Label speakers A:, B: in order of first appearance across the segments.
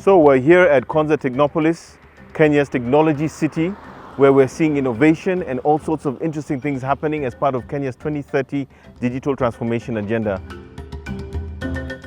A: So we're here at Konza Technopolis, Kenya's technology city, where we're seeing innovation and all sorts of interesting things happening as part of Kenya's 2030 digital transformation agenda.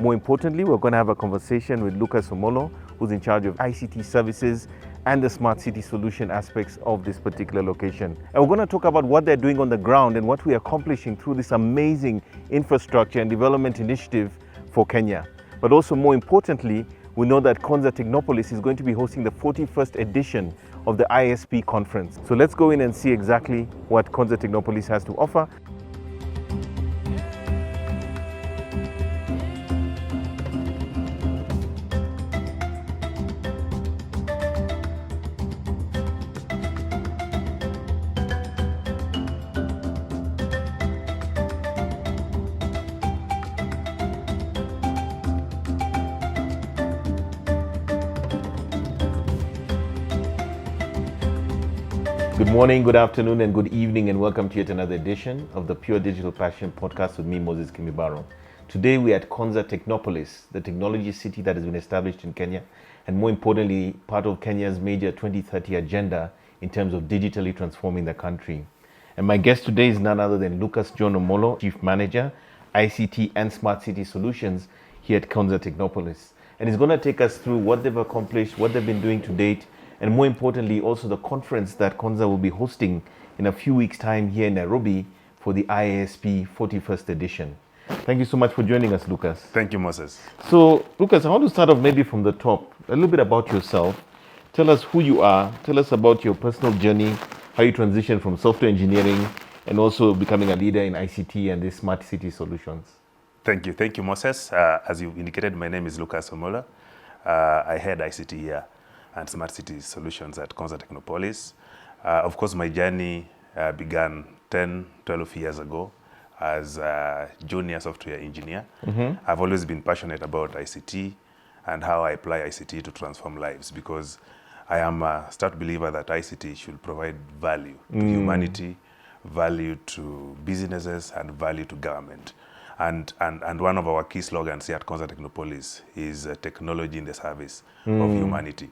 A: More importantly, we're going to have a conversation with Lucas Omollo, who's in charge of ICT services and the smart city solution aspects of this particular location. And we're going to talk about what they're doing on the ground and what we're accomplishing through this amazing infrastructure and development initiative for Kenya. But also, more importantly, we know that Konza Technopolis is going to be hosting the 41st edition of the IASP Conference. So let's go in and see exactly what Konza Technopolis has to offer. Good morning, good afternoon, and good evening, and welcome to yet another edition of the Pure Digital Passion Podcast with me, Moses Kemibaro. Today we're at Konza Technopolis, the technology city that has been established in Kenya, and more importantly, part of Kenya's major 2030 agenda in terms of digitally transforming the country. And my guest today is none other than Lucas John Omollo, Chief Manager, ICT and Smart City Solutions here at Konza Technopolis. And he's going to take us through what they've accomplished, what they've been doing to date, and more importantly, also the conference that Konza will be hosting in a few weeks' time here in Nairobi for the IASP 41st edition. Thank you so much for joining us, Lucas.
B: Thank you, Moses.
A: So, Lucas, I want to start off maybe from the top, a little bit about yourself. Tell us who you are, tell us about your personal journey, how you transitioned from software engineering and also becoming a leader in ICT and these smart city solutions.
B: Thank you, Moses. As you indicated, my name is Lucas Omollo. I head ICT here and Smart City Solutions at Konza Technopolis. Of course, my journey began 10, 12 years ago as a junior software engineer. I've always been passionate about ICT and how I apply ICT to transform lives, because I am a stout believer that ICT should provide value to humanity, value to businesses, and value to government. And one of our key slogans here at Konza Technopolis is technology in the service of humanity.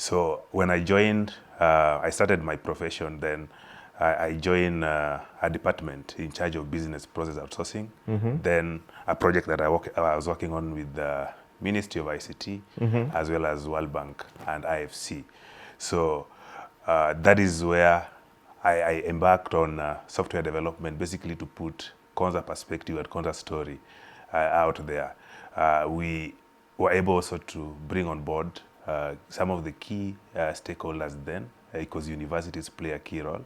B: So when I joined, I started my profession, then I joined a department in charge of business process outsourcing, then a project that I was working on with the Ministry of ICT, as well as World Bank and IFC. So that is where I embarked on software development, basically to put Konza perspective and Konza story out there. We were able also to bring on board some of the key stakeholders then, because universities play a key role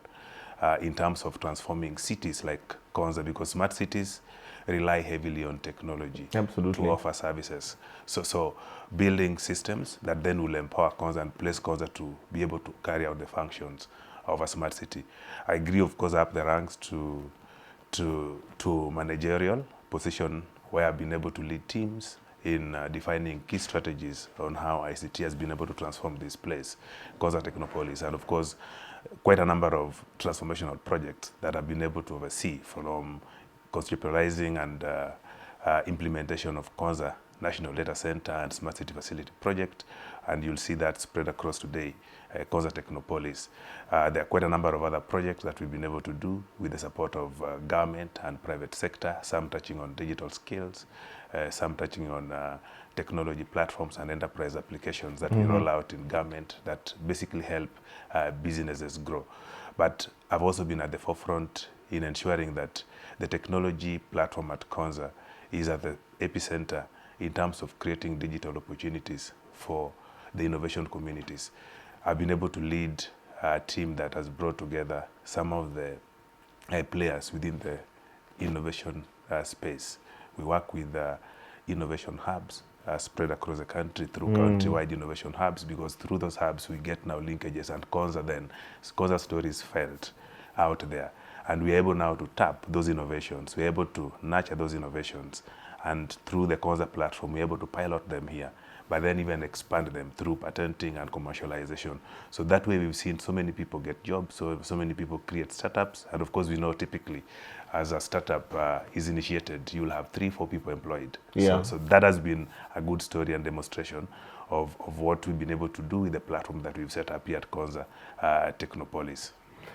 B: in terms of transforming cities like Konza, because smart cities rely heavily on technology to offer services. So building systems that then will empower Konza and place Konza to be able to carry out the functions of a smart city. I grew, of course, up the ranks to managerial position, where I've been able to lead teams in defining key strategies on how ICT has been able to transform this place, Konza Technopolis, and of course, quite a number of transformational projects that I've been able to oversee, from conceptualizing and implementation of Konza National Data Center and Smart City Facility Project, and you'll see that spread across today, Konza Technopolis. There are quite a number of other projects that we've been able to do with the support of government and private sector, some touching on digital skills, some touching on technology platforms and enterprise applications that we roll out in government that basically help businesses grow. But I've also been at the forefront in ensuring that the technology platform at Konza is at the epicenter in terms of creating digital opportunities for the innovation communities. I've been able to lead a team that has brought together some of the players within the innovation space. We work with innovation hubs spread across the country through country-wide innovation hubs, because through those hubs we get now linkages, and Konza stories felt out there. And we're able now to tap those innovations. We're able to nurture those innovations And through the Konza platform, we're able to pilot them here, but then even expand them through patenting and commercialization. So that way we've seen so many people get jobs, so many people create startups. And of course, we know typically as a startup is initiated, you'll have 3-4 people employed.
A: Yeah.
B: So that has been a good story and demonstration of what we've been able to do with the platform that we've set up here at Konza Technopolis.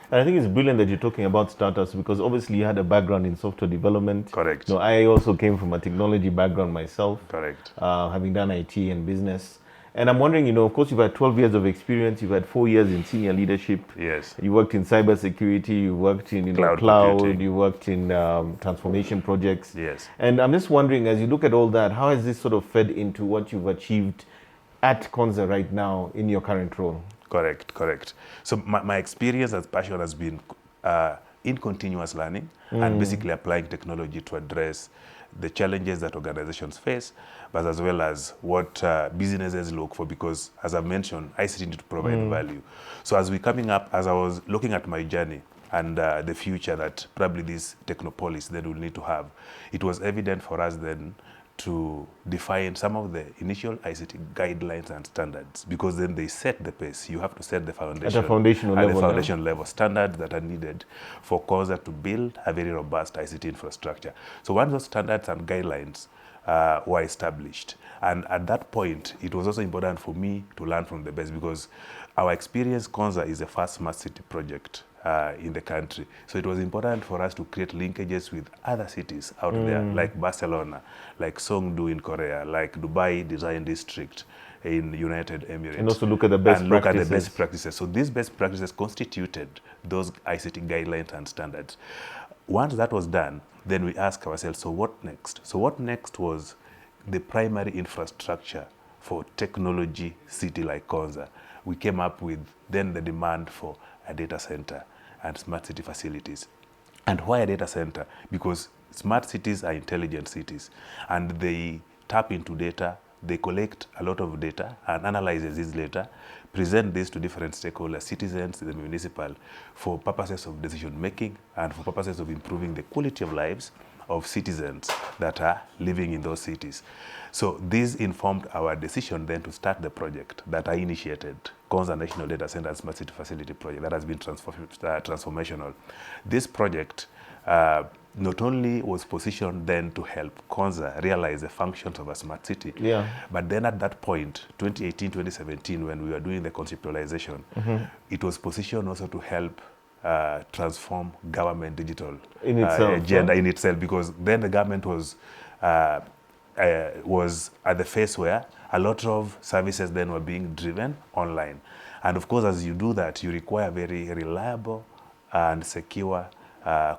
A: And I think it's brilliant that you're talking about startups, because obviously you had a background in software development.
B: Correct.
A: No, I also came from a technology background myself.
B: Correct.
A: Having done IT and business. And I'm wondering, of course, you've had 12 years of experience. You've had 4 years in senior leadership.
B: Yes.
A: You worked in cybersecurity. You worked in cloud. You worked in transformation projects.
B: Yes.
A: And I'm just wondering, as you look at all that, how has this sort of fed into what you've achieved at Konza right now in your current role?
B: Correct. So my experience as passion has been in continuous learning and basically applying technology to address the challenges that organizations face, but as well as what businesses look for, because as I've mentioned, ICT need to provide value. So as we're coming up, as I was looking at my journey and the future that probably this Technopolis then will need to have, it was evident for us then to define some of the initial ICT guidelines and standards, because then they set the pace. You have to set the foundation
A: at a foundational level,
B: the foundation level standards that are needed for Konza to build a very robust ICT infrastructure. So once those standards and guidelines were established, and at that point, it was also important for me to learn from the best, because our experience, Konza is the first smart city project in the country. So it was important for us to create linkages with other cities out there, like Barcelona, like Songdo in Korea, like Dubai Design District in United Emirates.
A: And also look at the best
B: practices. So these best practices constituted those ICT guidelines and standards. Once that was done, then we asked ourselves, so what next? So what next was the primary infrastructure for technology city like Konza. We came up with then the demand for a data center and smart city facilities. And why a data center? Because smart cities are intelligent cities, and they tap into data, they collect a lot of data and analyzes this data, present this to different stakeholders, citizens, the municipal, for purposes of decision making and for purposes of improving the quality of lives of citizens that are living in those cities. So this informed our decision then to start the project that I initiated, Konza National Data Center and Smart City Facility Project, that has been transformational. This project not only was positioned then to help Konza realize the functions of a smart city, but then at that point, 2018, 2017, when we were doing the conceptualization, it was positioned also to help transform government digital agenda in itself, because then the government was at the phase where a lot of services then were being driven online. And of course, as you do that, you require very reliable and secure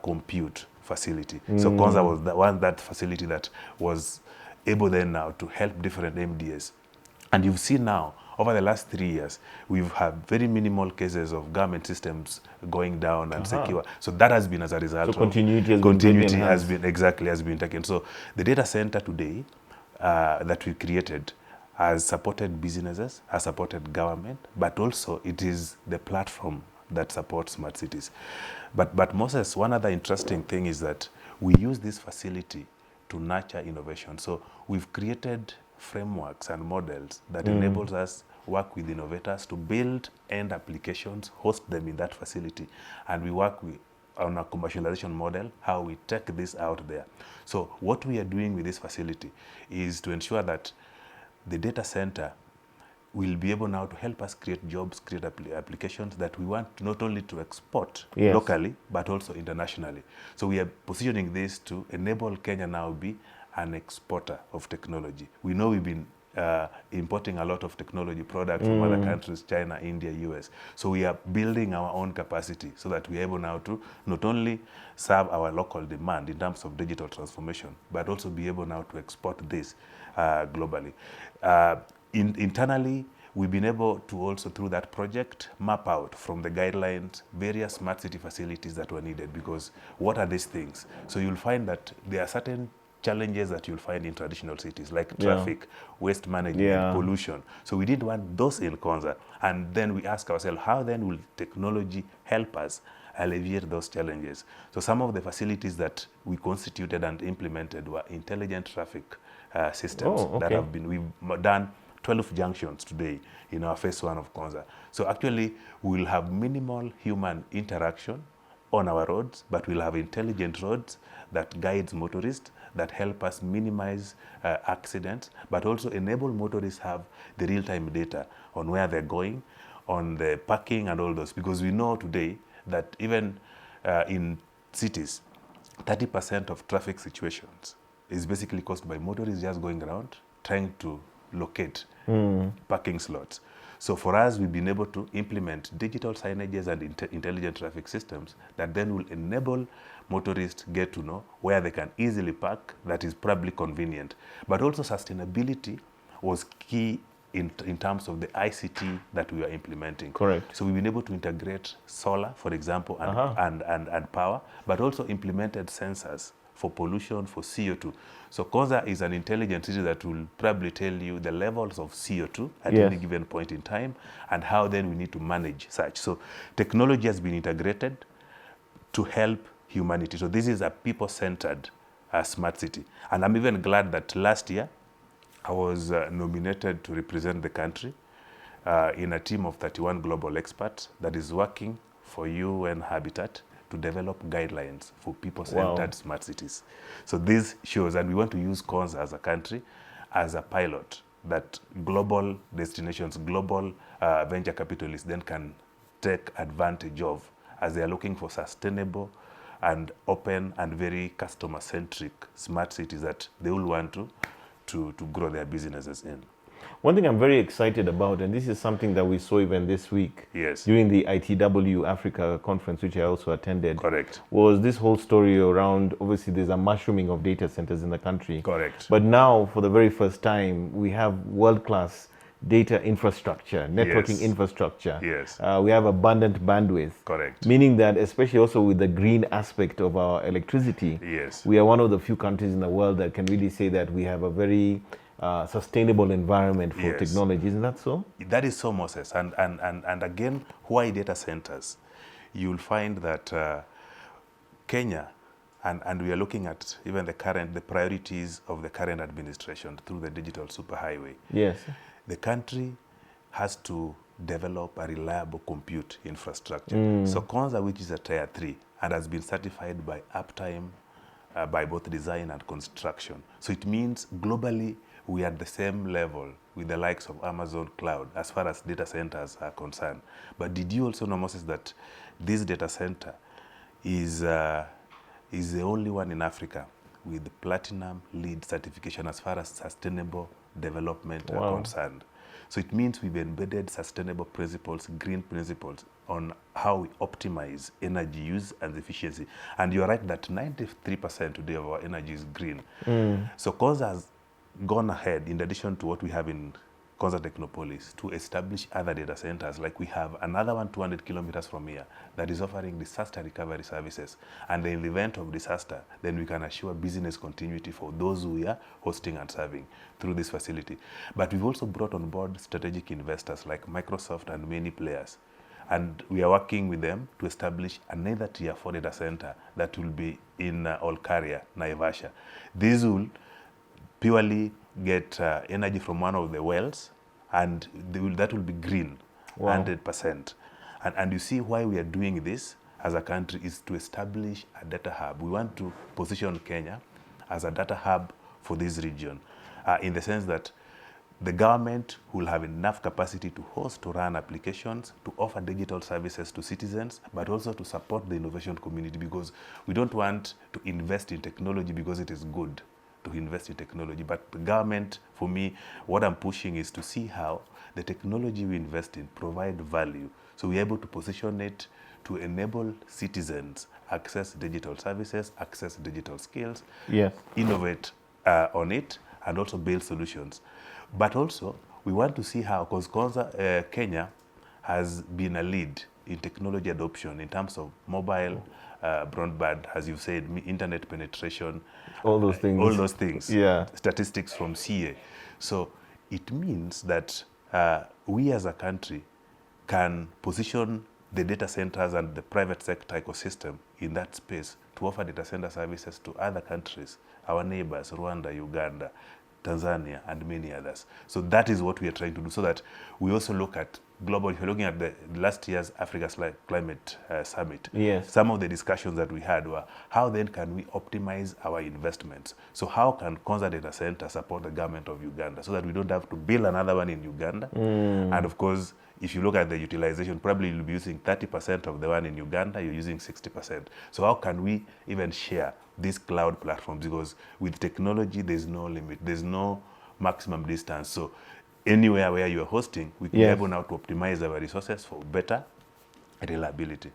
B: compute facility. So Konza was that facility that was able then now to help different MDAs. And you've seen now, over the last 3 years, we've had very minimal cases of government systems going down and secure. So that has been as a result.
A: So continuity
B: has been taken. So the data center today that we created has supported businesses, has supported government, but also it is the platform that supports smart cities. But Moses, one other interesting thing is that we use this facility to nurture innovation. So we've created frameworks and models that enables us work with innovators to build end applications, host them in that facility, and we work on a commercialization model, how we take this out there. So what we are doing with this facility is to ensure that the data center will be able now to help us create jobs, create applications that we want not only to export locally, but also internationally. So we are positioning this to enable Kenya now be an exporter of technology. We know we've been importing a lot of technology products from other countries, China, India, US. So we are building our own capacity so that we are able now to not only serve our local demand in terms of digital transformation, but also be able now to export this globally. Internally, we've been able to also, through that project, map out from the guidelines various smart city facilities that were needed, because what are these things? So you'll find that there are certain challenges that you'll find in traditional cities like
A: Yeah.
B: traffic, waste management,
A: Yeah.
B: pollution. So we didn't want those in Konza. And then we ask ourselves, how then will technology help us alleviate those challenges? So some of the facilities that we constituted and implemented were intelligent traffic systems
A: Oh,
B: that
A: okay.
B: have been, we've done 12 junctions today in our phase 1 of Konza. So actually, we'll have minimal human interaction on our roads, but we'll have intelligent roads that guides motorists, that help us minimize accidents, but also enable motorists have the real-time data on where they're going, on the parking and all those. Because we know today that even in cities, 30% of traffic situations is basically caused by motorists just going around trying to locate parking slots. So for us, we've been able to implement digital signages and intelligent traffic systems that then will enable motorists get to know where they can easily park, that is probably convenient. But also sustainability was key in terms of the ICT that we are implementing.
A: Correct.
B: So we've been able to integrate solar, for example, and power, but also implemented sensors for pollution, for CO2. So Konza is an intelligent city that will probably tell you the levels of CO2 at
A: Yes.
B: any given point in time and how then we need to manage such. So technology has been integrated to help humanity. So this is a people-centered smart city. And I'm even glad that last year I was nominated to represent the country in a team of 31 global experts that is working for UN Habitat to develop guidelines for people-centered smart cities. So this shows, and we want to use Konza as a country as a pilot that global destinations, global venture capitalists then can take advantage of as they are looking for sustainable and open and very customer-centric smart cities that they will want to grow their businesses in.
A: One thing I'm very excited about, and this is something that we saw even this week
B: Yes.
A: during the ITW Africa conference, which I also attended,
B: Correct.
A: was this whole story around, obviously there's a mushrooming of data centers in the country.
B: Correct.
A: But now, for the very first time, we have world-class data infrastructure, networking
B: Yes.
A: infrastructure.
B: Yes.
A: We have abundant bandwidth.
B: Correct.
A: Meaning that, especially also with the green aspect of our electricity,
B: Yes.
A: we are one of the few countries in the world that can really say that we have a very sustainable environment for
B: Yes.
A: technology. Isn't that so?
B: That is so, Moses. And again, why data centers? You'll find that Kenya, and we are looking at even the priorities of the current administration through the digital superhighway.
A: Yes.
B: The country has to develop a reliable compute infrastructure. So Konza, which is a tier 3 and has been certified by Uptime, by both design and construction. So it means globally we are at the same level with the likes of Amazon Cloud as far as data centers are concerned. But did you also know, Moses, that this data center is the only one in Africa with the platinum LEED certification as far as sustainable development are concerned. So it means we've embedded sustainable principles, green principles on how we optimize energy use and efficiency. And you're right that 93% today of our energy is green. So Konza has gone ahead, in addition to what we have in Konza Technopolis, to establish other data centers. Like we have another one 200 kilometers from here that is offering disaster recovery services. And in the event of disaster, then we can assure business continuity for those who we are hosting and serving through this facility. But we've also brought on board strategic investors like Microsoft and many players. And we are working with them to establish another tier 4 data center that will be in Olkaria, Naivasha. This will purely get energy from one of the wells, and that will be green, 100%. And you see why we are doing this as a country is to establish a data hub. We want to position Kenya as a data hub for this region, in the sense that the government will have enough capacity to host, to run applications, to offer digital services to citizens, but also to support the innovation community, because we don't want to invest in technology because it is good to invest in technology. But the government, for me, what I'm pushing is to see how the technology we invest in provide value. So we're able to position it to enable citizens access digital services, access digital skills,
A: Yes.
B: innovate on it, and also build solutions. But also, we want to see how, because Kenya has been a lead in technology adoption in terms of mobile, broadband, as you've said, internet penetration,
A: All those things.
B: all those things.
A: Yeah.
B: Statistics from CA. So it means that we as a country can position the data centers and the private sector ecosystem in that space to offer data center services to other countries, our neighbors, Rwanda, Uganda, Tanzania, and many others. So that is what we are trying to do, so that we also look at global. If you're looking at the last year's Africa's Climate Summit,
A: Yes.
B: some of the discussions that we had were, how then can we optimize our investments? So how can Konza Data Center support the government of Uganda so that we don't have to build another one in Uganda? And of course, if you look at the utilization, probably you'll be using 30% of the one in Uganda, you're using 60%. So how can we even share these cloud platforms? Because with technology, there's no limit, there's no maximum distance. So anywhere where you're hosting, we can be able now to optimize our resources for better reliability.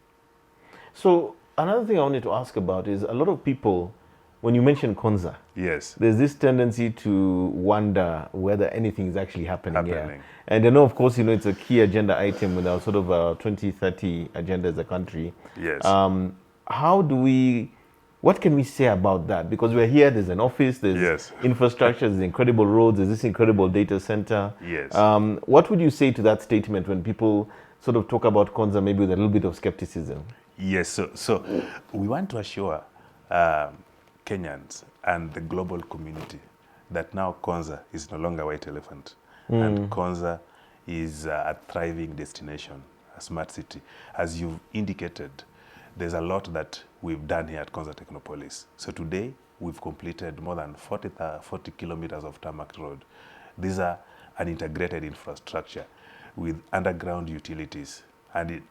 A: So another thing I wanted to ask about is a lot of people, when you mention Konza,
B: Yes.
A: there's this tendency to wonder whether anything is actually happening here.
B: Happening.
A: And I know, of course, it's a key agenda item with our sort of 2030 agenda as a country.
B: Yes.
A: What can we say about that? Because we're here, there's an office, there's infrastructure, there's incredible roads, there's this incredible data center.
B: Yes.
A: What would you say to that statement when people sort of talk about Konza maybe with a little bit of skepticism?
B: Yes, so we want to assure Kenyans and the global community that now Konza is no longer a white elephant. And Konza is a thriving destination, a smart city. As you've indicated, there's a lot that we've done here at Konza Technopolis. So today, we've completed more than 40 kilometers of tarmac road. These are an integrated infrastructure with underground utilities. And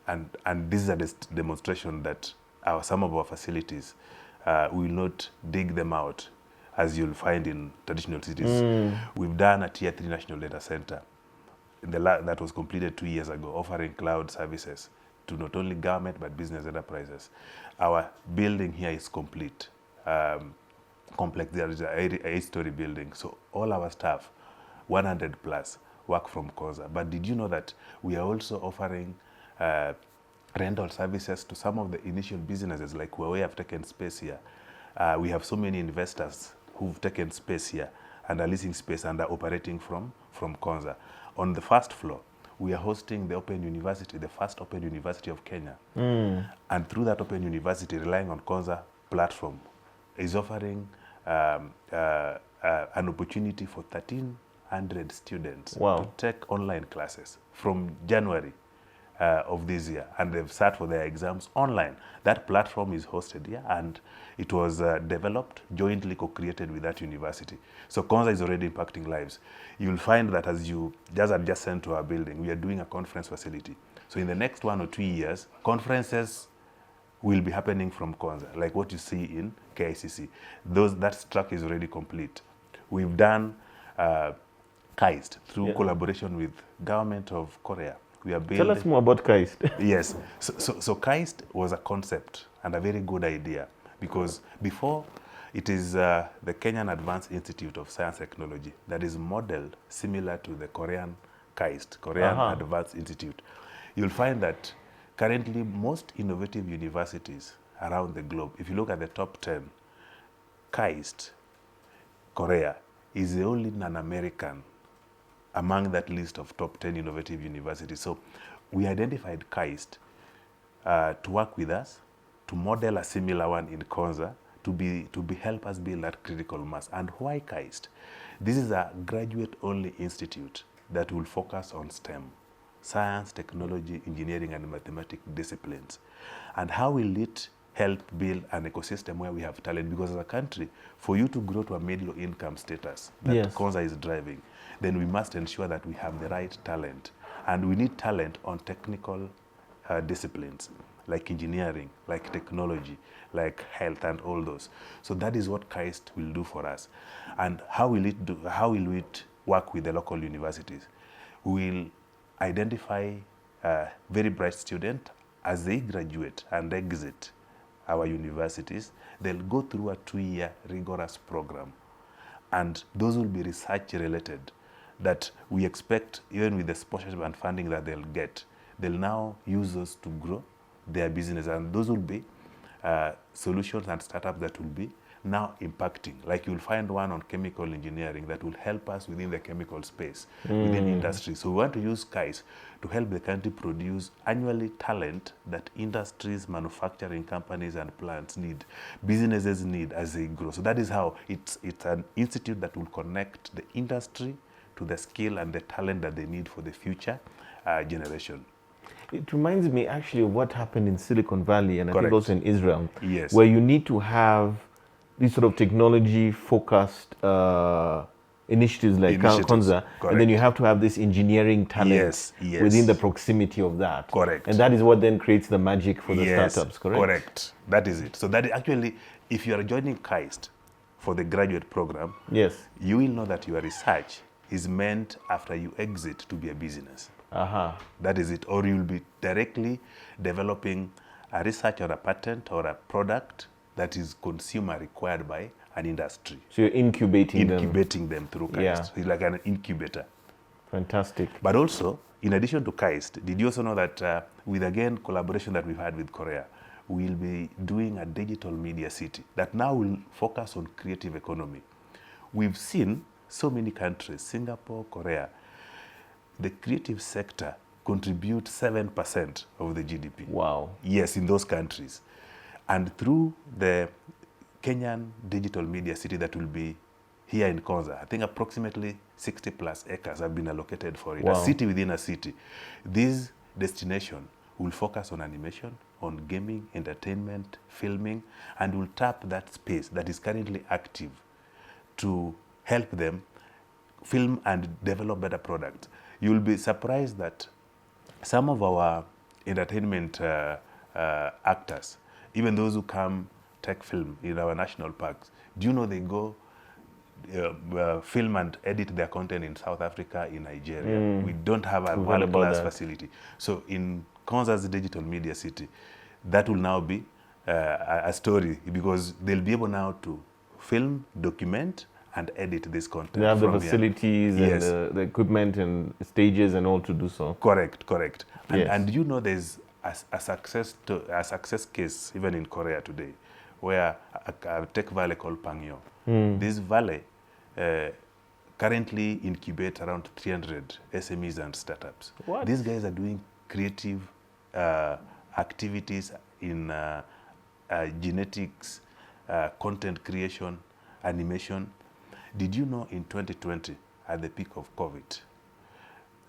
B: this is a demonstration that some of our facilities, we will not dig them out as you'll find in traditional cities. We've done a Tier 3 National Data Center that was completed 2 years ago, offering cloud services to not only government but business enterprises. Our building here is complete, complex. There is a 8-story building. So all our staff, 100 plus, work from Konza. But did you know that we are also offering rental services to some of the initial businesses, like Huawei have taken space here. We have so many investors who've taken space here and are leasing space and are operating from Konza. On the first floor, we are hosting the Open University, the first Open University of Kenya. And through that Open University, relying on Konza platform, is offering an opportunity for 1,300 students to take online classes from January of this year, and they've sat for their exams online. That platform is hosted here, and it was developed, jointly co-created with that university. So Konza is already impacting lives. You'll find that as you just adjacent to our building, we are doing a conference facility. So in the next 1 or 2 years, conferences will be happening from Konza, like what you see in KICC. That track is already complete. We've done KAIST through collaboration with government of Korea. We are building.
A: Tell us more about KAIST.
B: Yes. So KAIST was a concept and a very good idea, because before, it is the Kenyan Advanced Institute of Science and Technology that is modeled similar to the Korean KAIST, Korean Advanced Institute. You'll find that currently most innovative universities around the globe, if you look at the top 10, KAIST, Korea, is the only non-American among that list of top 10 innovative universities. So we identified KAIST to work with us, to model a similar one in Konza, to help us build that critical mass. And why KAIST? This is a graduate-only institute that will focus on STEM, science, technology, engineering, and mathematics disciplines. And how will it help build an ecosystem where we have talent? Because as a country, for you to grow to a middle income status that Konza is driving, then we must ensure that we have the right talent. And we need talent on technical disciplines, like engineering, like technology, like health, and all those. So that is what KAIST will do for us. And how will it work with the local universities? We will identify very bright students. As they graduate and exit our universities, they'll go through a 2-year rigorous program. And those will be research related, that we expect, even with the sponsorship and funding that they'll get, they'll now use those to grow their business. And those will be solutions and startups that will be now impacting. Like you'll find one on chemical engineering that will help us within the chemical space, within industry. So we want to use KAIST to help the country produce annually talent that industries, manufacturing companies and plants need, businesses need as they grow. So that is how it's an institute that will connect the industry to the skill and the talent that they need for the future generation.
A: It reminds me actually of what happened in Silicon Valley and I
B: Correct.
A: think also in Israel,
B: Yes.
A: where you need to have these sort of technology-focused initiatives like Konza, and then you have to have this engineering talent within the proximity of that.
B: Correct.
A: And that is what then creates the magic for the startups, correct?
B: Correct. That is it. So that actually, if you are joining KAIST for the graduate program,
A: yes,
B: you will know that your research is meant after you exit to be a business. That is it. Or you'll be directly developing a research or a patent or a product that is consumer required by an industry.
A: So you're incubating
B: them through KAIST. It's like an incubator.
A: Fantastic.
B: But also, in addition to KAIST, did you also know that with, again, collaboration that we've had with Korea, we'll be doing a digital media city that now will focus on creative economy. We've seen so many countries, Singapore, Korea, the creative sector contribute 7% of the GDP.
A: Wow.
B: Yes, in those countries. And through the Kenyan digital media city that will be here in Konza, I think approximately 60 plus acres have been allocated for it. Wow. A city within a city. This destination will focus on animation, on gaming, entertainment, filming, and will tap that space that is currently active to help them film and develop better products. You'll be surprised that some of our entertainment actors, even those who come take film in our national parks, do you know they go film and edit their content in South Africa, in Nigeria? We don't have a world-class facility. So in Konza's digital media city, that will now be a story because they'll be able now to film, document, and edit this content.
A: They have the facilities and the equipment and stages and all to do so.
B: Correct. And you know there's a success case even in Korea today, where a tech valley called Pangyo. This valley currently incubates around 300 SMEs and startups.
A: What?
B: These guys are doing creative activities in genetics, content creation, animation. Did you know in 2020, at the peak of COVID,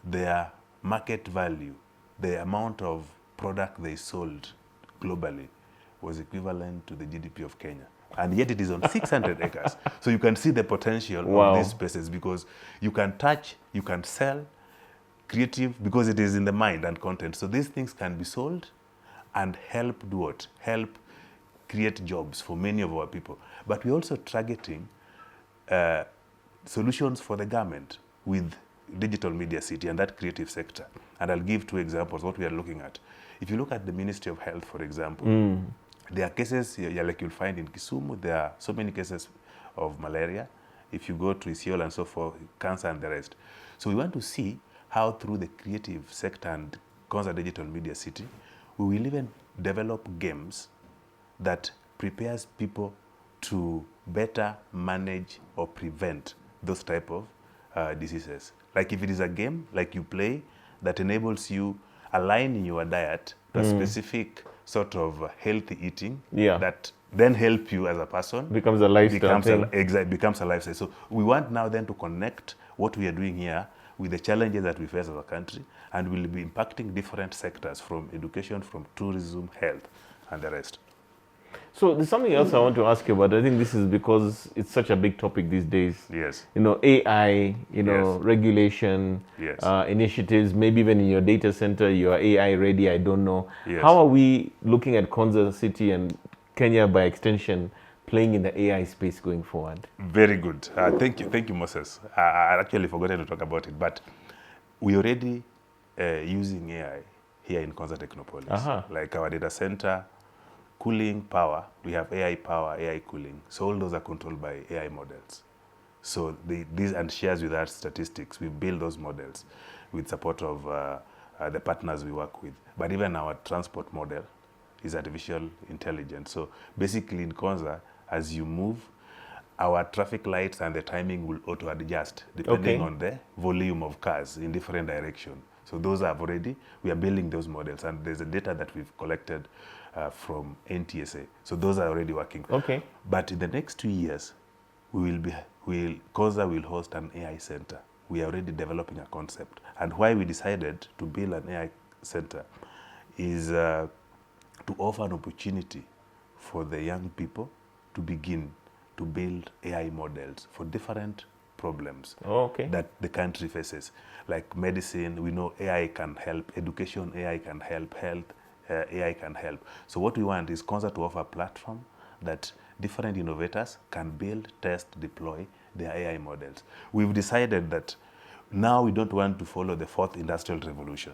B: their market value, the amount of product they sold globally was equivalent to the GDP of Kenya? And yet it is on 600 acres. So you can see the potential of these spaces because you can touch, you can sell, creative, because it is in the mind and content. So these things can be sold and help do what? Help create jobs for many of our people. But we're also targeting solutions for the government with digital media city and that creative sector. And I'll give two examples what we are looking at. If you look at the Ministry of Health, for example, there are cases like you'll find in Kisumu, there are so many cases of malaria. If you go to Isiolo and so forth, cancer and the rest. So we want to see how through the creative sector and Konza Digital Media City, we will even develop games that prepares people to better manage or prevent those type of diseases. Like if it is a game, like you play, that enables you align your diet to a specific sort of healthy eating that then help you as a person.
A: Becomes a lifestyle
B: becomes a lifestyle. So we want now then to connect what we are doing here with the challenges that we face as a country, and we'll be impacting different sectors from education, from tourism, health, and the rest.
A: So there's something else I want to ask you about. I think this is because it's such a big topic these days.
B: Yes.
A: You know, AI, regulation, initiatives, maybe even in your data center, you are AI ready, I don't know.
B: Yes.
A: How are we looking at Konza City and Kenya by extension playing in the AI space going forward? Very
B: good. Thank you, Moses. I actually forgot to talk about it, but we already using AI here in Konza Technopolis. Like our data center, cooling power, we have AI power, AI cooling. So all those are controlled by AI models. So these and shares with us statistics. We build those models with support of the partners we work with. But even our transport model is artificial intelligence. So basically in Konza, as you move, our traffic lights and the timing will auto-adjust depending on the volume of cars in different directions. So those are already, we are building those models, and there's a data that we've collected from NTSA. So those are already working.
A: Okay.
B: But in the next 2 years, Konza will host an AI center. We are already developing a concept. And why we decided to build an AI center is to offer an opportunity for the young people to begin to build AI models for different problems that the country faces. Like medicine, we know AI can help, education, AI can help, health, AI can help. So what we want is Konza to offer a platform that different innovators can build, test, deploy their AI models. We've decided that now we don't want to follow the fourth industrial revolution,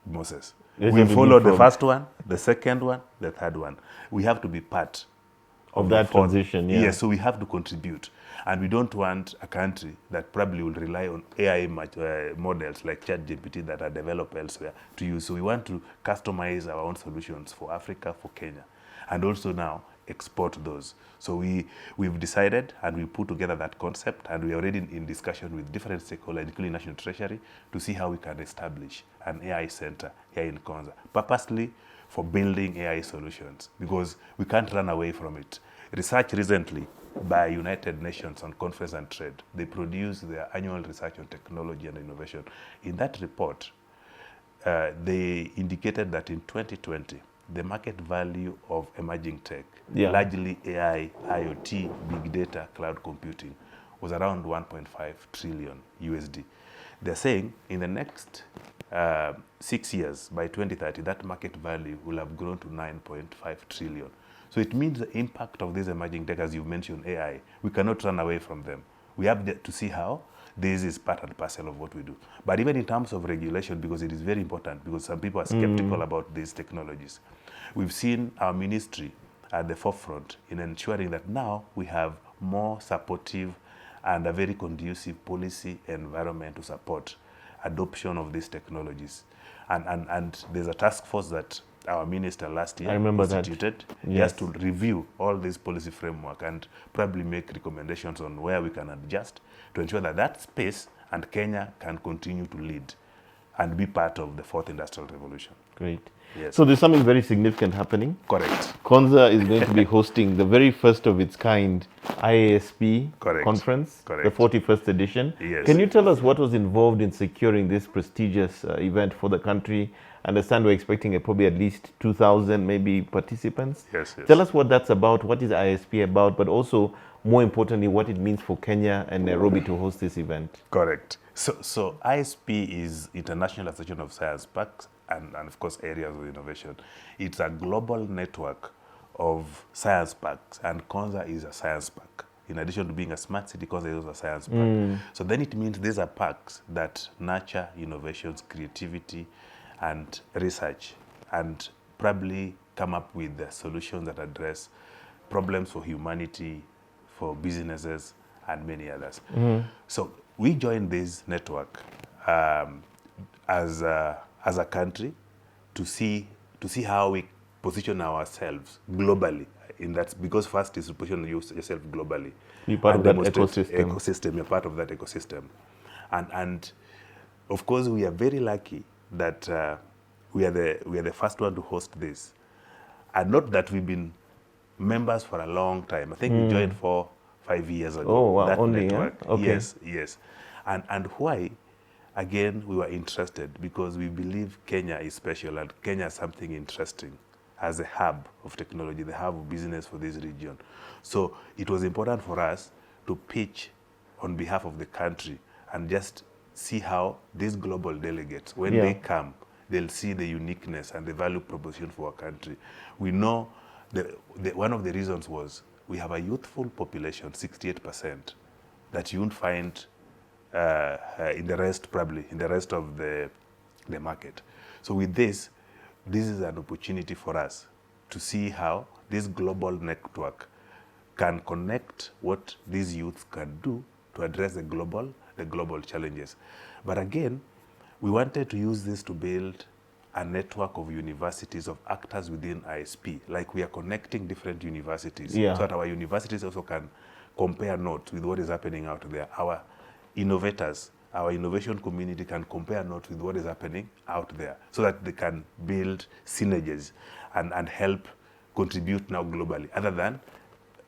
B: Moses. We follow the first one, the second one, the third one. We have to be part
A: of that transition.
B: Yes, so we have to contribute. And we don't want a country that probably will rely on AI models like ChatGPT that are developed elsewhere to use. So we want to customize our own solutions for Africa, for Kenya, and also now export those. So we've decided and we put together that concept, and we are already in discussion with different stakeholders, including National Treasury, to see how we can establish an AI center here in Konza, purposely for building AI solutions, because we can't run away from it. Research recently by United Nations on Conference and Trade, they produced their annual research on technology and innovation. In that report, they indicated that in 2020, the market value of emerging tech, largely AI, IoT, big data, cloud computing, was around 1.5 trillion USD. They're saying in the next 6 years, by 2030, that market value will have grown to 9.5 trillion. So it means the impact of these emerging tech, as you mentioned, AI, we cannot run away from them. We have to see how this is part and parcel of what we do. But even in terms of regulation, because it is very important, because some people are skeptical about these technologies, we've seen our ministry at the forefront in ensuring that now we have more supportive and a very conducive policy environment to support adoption of these technologies. And there's a task force that our minister last year instituted. He has to review all this policy framework and probably make recommendations on where we can adjust to ensure that that space and Kenya can continue to lead and be part of the fourth industrial revolution.
A: Great.
B: Yes.
A: So there's something very significant happening.
B: Correct.
A: Konza is going to be hosting the very first of its kind IASP Conference,
B: Correct.
A: the 41st edition.
B: Yes.
A: Can you tell us what was involved in securing this prestigious event for the country? I understand we're expecting probably at least 2,000 maybe participants.
B: Yes.
A: Tell us what that's about, what is IASP about, but also more importantly, what it means for Kenya and Nairobi to host this event.
B: Correct. So IASP is International Association of Science Parks and of course areas of innovation. It's a global network of science parks, and Konza is a science park. In addition to being a smart city, Konza is a science park. So then it means these are parks that nurture innovations, creativity, and research, and probably come up with the solutions that address problems for humanity, for businesses, and many others. So we joined this network as a country to see how we position ourselves globally. In that, because first is to position yourself globally.
A: Be part of that ecosystem.
B: You're part of that ecosystem, and of course we are very lucky that we are the first one to host this, and not that we've been members for a long time. I think we joined 4-5 years ago.
A: Oh, wow.
B: That
A: Only,
B: network.
A: Yeah? Okay.
B: Yes. And why? Again, we were interested because we believe Kenya is special, and Kenya is something interesting as a hub of technology, the hub of business for this region. So it was important for us to pitch on behalf of the country and just see how these global delegates, when they come, they'll see the uniqueness and the value proposition for our country. We know one of the reasons was we have a youthful population, 68%, that you won't find in the rest of the market. So with this is an opportunity for us to see how this global network can connect what these youths can do to address the global challenges. But again, We wanted to use this to build a network of universities, of actors within ISP. Like we are connecting different universities
A: Yeah.
B: so that our universities also can compare notes with what is happening out there. Our innovators, our innovation community can compare notes with what is happening out there so that they can build synergies and help contribute now globally, other than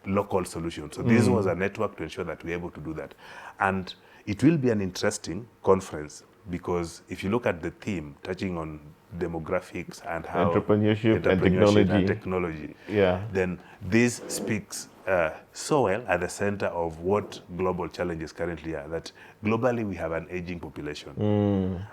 B: local solutions. So this was a network to ensure that we're able to do that. And it will be an interesting conference because if you look at the theme, touching on demographics and how
A: Entrepreneurship and
B: technology,
A: Yeah.
B: then this speaks so well at the center of what global challenges currently are, that globally we have an aging population.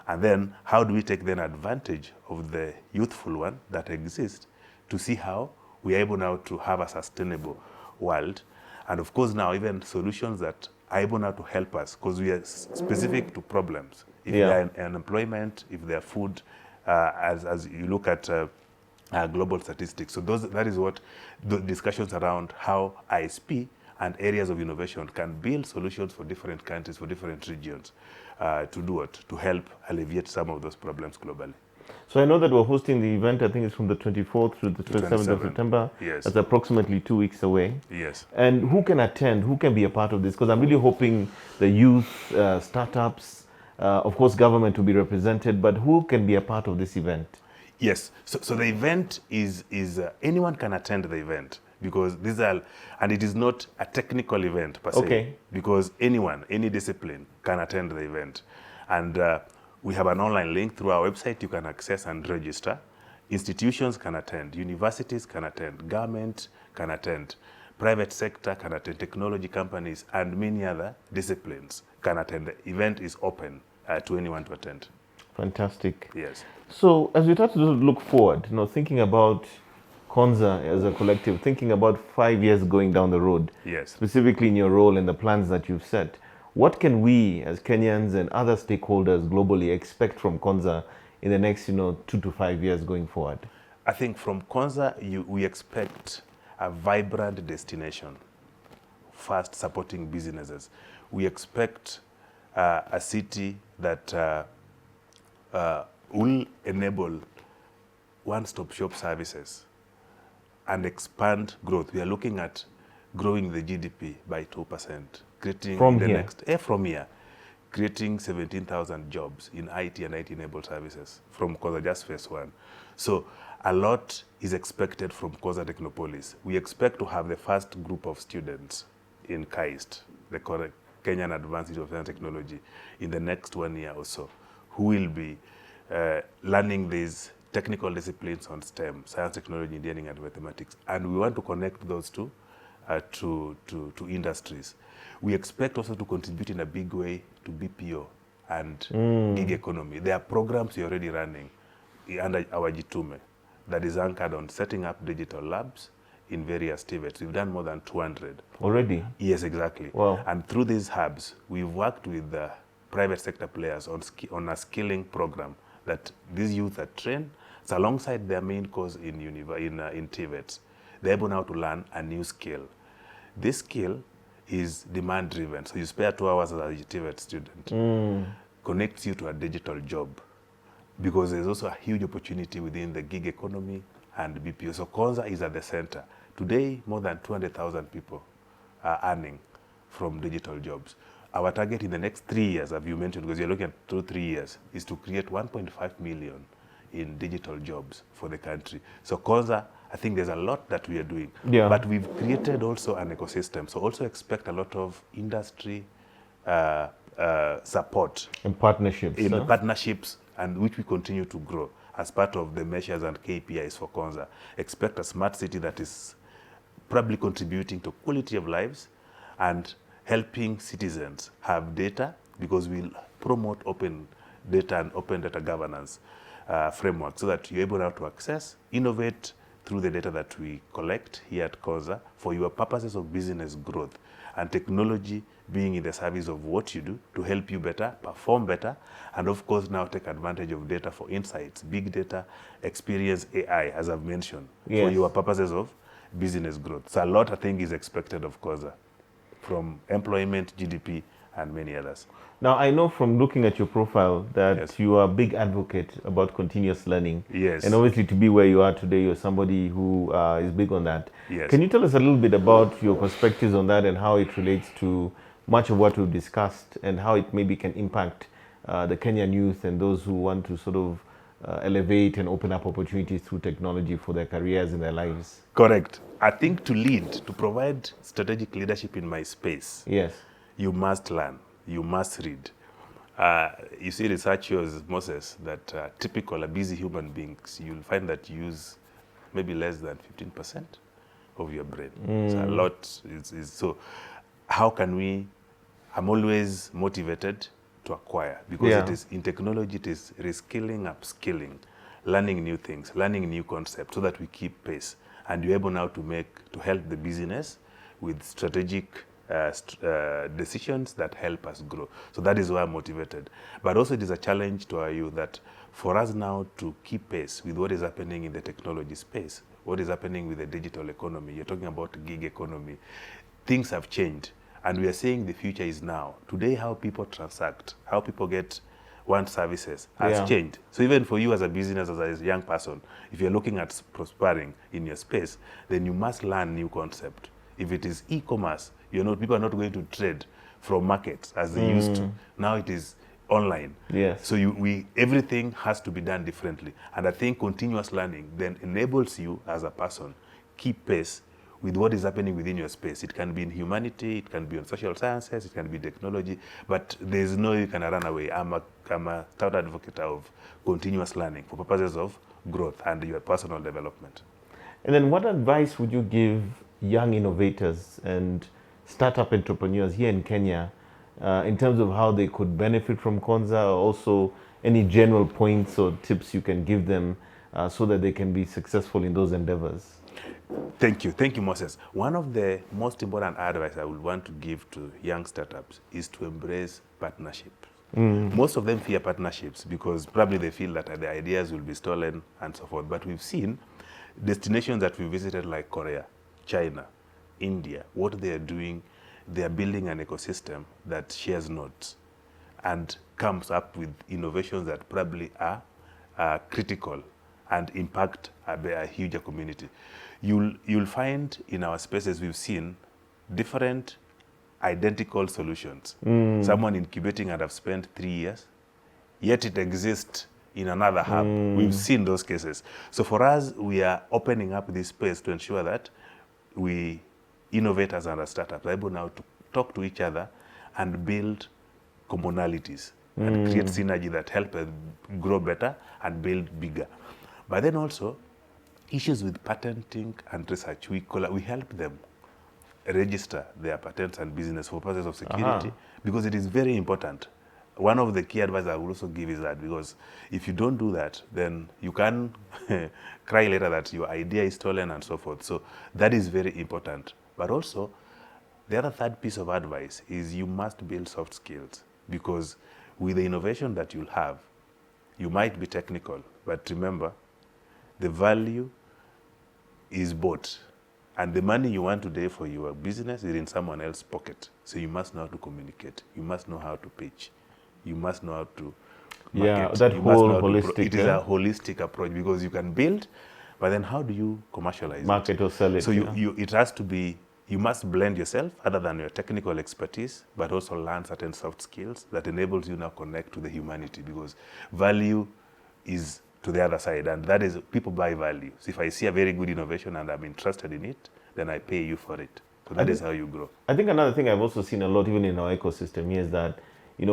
B: And then how do we take then advantage of the youthful one that exists to see how we are able now to have a sustainable world. And of course now even solutions that are able now to help us, because we are specific to problems. If
A: Yeah.
B: they are unemployment, if they are food, as you look at global statistics. So that is what the discussions around how ISP and areas of innovation can build solutions for different countries, for different regions, to do what? To help alleviate some of those problems globally.
A: So I know that we're hosting the event, I think it's from the 24th through the 27th of
B: 27th.
A: September.
B: Yes.
A: That's approximately 2 weeks away.
B: Yes.
A: And who can attend? Who can be a part of this? Because I'm really hoping the youth, startups, of course, government will be represented, but who can be a part of this event?
B: Yes. So the event is anyone can attend the event, because these are, and it is not a technical event per se.
A: Okay.
B: Because anyone, any discipline can attend the event. And we have an online link through our website you can access and register. Institutions can attend, universities can attend, government can attend, private sector can attend, technology companies, and many other disciplines can attend. The event is open to anyone to attend.
A: Fantastic.
B: Yes.
A: So as we start to look forward, thinking about Konza as a collective, thinking about 5 years going down the road,
B: Yes.
A: specifically in your role and the plans that you've set, what can we as Kenyans and other stakeholders globally expect from Konza in the next 2 to 5 years going forward?
B: I think from Konza, we expect a vibrant destination, first supporting businesses. We expect a city that will enable one-stop shop services and expand growth. We are looking at growing the GDP by 2%, creating from here, creating 17,000 jobs in IT and IT-enabled services from Konza, just phase one. So a lot is expected from Konza Technopolis. We expect to have the first group of students in KAIST, the Kenyan Advanced Institute of Science and Technology, in the next 1 year or so, who will be learning these technical disciplines on STEM, science, technology, engineering, and mathematics. And we want to connect those two to industries. We expect also to contribute in a big way to BPO and gig economy. There are programs we're already running under our Jitume that is anchored on setting up digital labs in various TVETs. We've done more than 200.
A: Already?
B: Yes, exactly.
A: Wow.
B: And through these hubs, we've worked with the private sector players on a skilling program that these youth are trained. So alongside their main course in TVETs, they're able now to learn a new skill. This skill is demand driven. So you spare 2 hours as a TVET student, connects you to a digital job, because there's also a huge opportunity within the gig economy and BPO. So Konza is at the center. Today, more than 200,000 people are earning from digital jobs. Our target in the next 3 years, as you mentioned, because you're looking at 2 to 3 years, is to create 1.5 million in digital jobs for the country. So Konza, I think there's a lot that we are doing.
A: Yeah.
B: But we've created also an ecosystem. So also expect a lot of industry support.
A: And partnerships.
B: In partnerships, and which we continue to grow as part of the measures and KPIs for Konza. Expect a smart city that is probably contributing to quality of lives and helping citizens have data, because we'll promote open data and open data governance framework, so that you're able now to access, innovate through the data that we collect here at Konza for your purposes of business growth, and technology being in the service of what you do to help you better, perform better, and of course now take advantage of data for insights, big data, experience AI, as I've mentioned,
A: Yes.
B: for your purposes of business growth. So a lot, I think, is expected of Konza, from employment, GDP, and many others.
A: Now, I know from looking at your profile that
B: Yes.
A: you are a big advocate about continuous learning.
B: Yes.
A: And obviously, to be where you are today, you're somebody who is big on that.
B: Yes.
A: Can you tell us a little bit about your perspectives on that and how it relates to much of what we've discussed and how it maybe can impact the Kenyan youth and those who want to sort of elevate and open up opportunities through technology for their careers and their lives?
B: Correct. I think to lead, to provide strategic leadership in my space,
A: Yes.
B: you must learn, you must read. You see, research shows, Moses, that typical busy human beings, you'll find that you use maybe less than 15% of your brain. It's a lot. So how can we, I'm always motivated to acquire, because it is in technology, it is reskilling, upskilling, learning new things, learning new concepts, so that we keep pace. And you're able now to help the business with strategic decisions that help us grow. So that is why I'm motivated. But also it is a challenge to our youth that for us now to keep pace with what is happening in the technology space, what is happening with the digital economy, you're talking about gig economy, things have changed. And we are saying the future is now. Today, how people transact, how people want services has changed. So even for you as a business, as a young person, if you're looking at prospering in your space, then you must learn new concept. If it is e-commerce, people are not going to trade from markets as they used to. Now it is online.
A: Yes.
B: So everything has to be done differently. And I think continuous learning then enables you as a person keep pace with what is happening within your space. It can be in humanity, it can be on social sciences, it can be technology, but there's no you can run away. I'm a stout advocate of continuous learning for purposes of growth and your personal development.
A: And then what advice would you give young innovators and startup entrepreneurs here in Kenya in terms of how they could benefit from Konza, or also any general points or tips you can give them so that they can be successful in those endeavors?
B: Thank you, Moses. One of the most important advice I would want to give to young startups is to embrace partnership. Most of them fear partnerships because probably they feel that their ideas will be stolen and so forth. But we've seen destinations that we visited like Korea, China, India, what they are doing, they are building an ecosystem that shares nodes and comes up with innovations that probably are critical and impact a huge community. You'll find in our spaces we've seen different identical solutions. Someone incubating and have spent 3 years, yet it exists in another hub. We've seen those cases. So for us, we are opening up this space to ensure that we innovators and startups are able now to talk to each other and build commonalities and create synergy that help us grow better and build bigger. But then also, issues with patenting and research, we help them register their patents and business for purposes of security because it is very important. One of the key advice I will also give is that because if you don't do that, then you can cry later that your idea is stolen and so forth. So that is very important. But also, the other third piece of advice is you must build soft skills because with the innovation that you'll have, you might be technical, but remember, the value is bought. And the money you want today for your business is in someone else's pocket. So you must know how to communicate. You must know how to pitch. You must know how to market.
A: That
B: you
A: whole
B: must know
A: holistic.
B: It is a holistic approach because you can build, but then how do you commercialize
A: market
B: it?
A: or sell it?
B: So it has to be, you must blend yourself other than your technical expertise, but also learn certain soft skills that enables you now connect to the humanity because value is to the other side, and that is people buy value. So if I see a very good innovation and I'm interested in it, then I pay you for it. So that is how you grow.
A: I think another thing I've also seen a lot, even in our ecosystem, here is that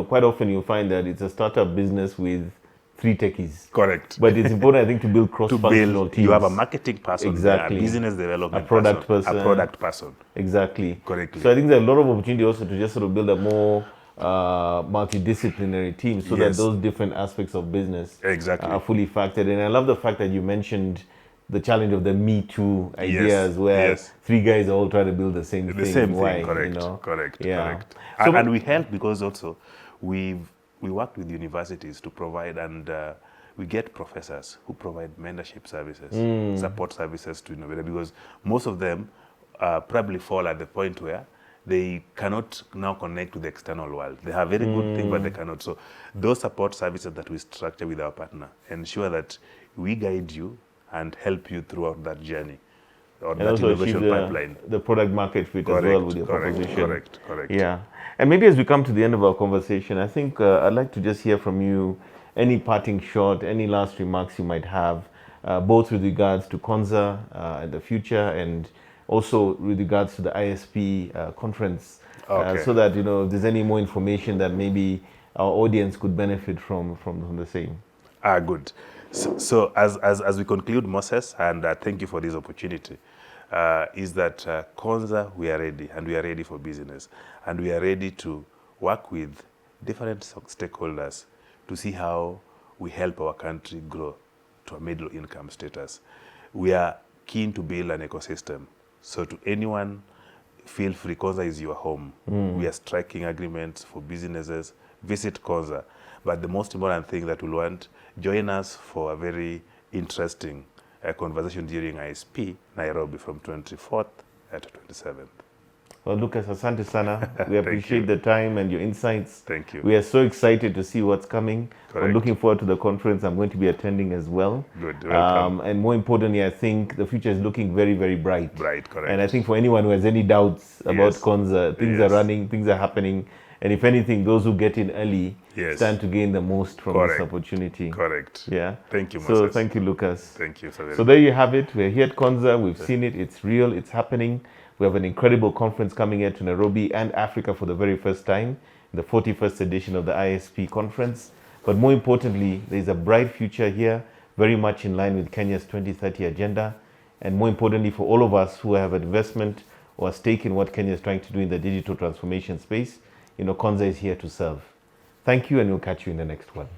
A: quite often you find that it's a startup business with 3 techies.
B: Correct.
A: But it's important, I think, to build cross-functional teams.
B: You have a marketing person,
A: exactly,
B: a business development
A: a product person,
B: a product person.
A: Exactly.
B: Correctly.
A: So I think there's a lot of opportunity also to just sort of build a more multidisciplinary team so that those different aspects of business are fully factored in. I love the fact that you mentioned the challenge of the Me Too ideas where 3 guys are all trying to build the same thing.
B: The same thing, correct, correct. So, and we help because also we work with universities to provide and we get professors who provide mentorship services, support services to innovators because most of them probably fall at the point where they cannot now connect to the external world. They have very good things, but they cannot. So those support services that we structure with our partner ensure that we guide you and help you throughout that journey or
A: And
B: that
A: also achieve
B: innovation pipeline.
A: the product market fit
B: Correct,
A: as well with your
B: correct,
A: proposition.
B: correct.
A: Yeah. And maybe as we come to the end of our conversation, I think I'd like to just hear from you any parting shot, any last remarks you might have, both with regards to Konza and the future, and also with regards to the IASP conference,
B: Okay.
A: so that, if there's any more information that maybe our audience could benefit from the same.
B: Good. So as we conclude, Moses, and thank you for this opportunity, is that Konza, we are ready, and we are ready for business, and we are ready to work with different stakeholders to see how we help our country grow to a middle income status. We are keen to build an ecosystem. So to anyone, feel free. Konza is your home. We are striking agreements for businesses. Visit Konza. But the most important thing that we'll want, join us for a very interesting conversation during ISP Nairobi from 24th to 27th.
A: Well, Lucas, asante sana. We appreciate the time and your insights.
B: Thank you.
A: We are so excited to see what's coming.
B: Correct.
A: I'm looking forward to the conference. I'm going to be attending as well.
B: Good, welcome.
A: And more importantly, I think the future is looking very, very bright.
B: Bright, correct.
A: And I think for anyone who has any doubts about Konza, things are running, things are happening. And if anything, those who get in early stand to gain the most from this opportunity.
B: Correct.
A: Yeah.
B: Thank you, Moses.
A: So thank you, Lucas.
B: Thank you.
A: So there you have it. We're here at Konza. We've seen it. It's real. It's happening. We have an incredible conference coming here to Nairobi and Africa for the very first time, the 41st edition of the IASP Conference. But more importantly, there's a bright future here, very much in line with Kenya's 2030 agenda. And more importantly, for all of us who have an investment or a stake in what Kenya is trying to do in the digital transformation space, Konza is here to serve. Thank you, and we'll catch you in the next one.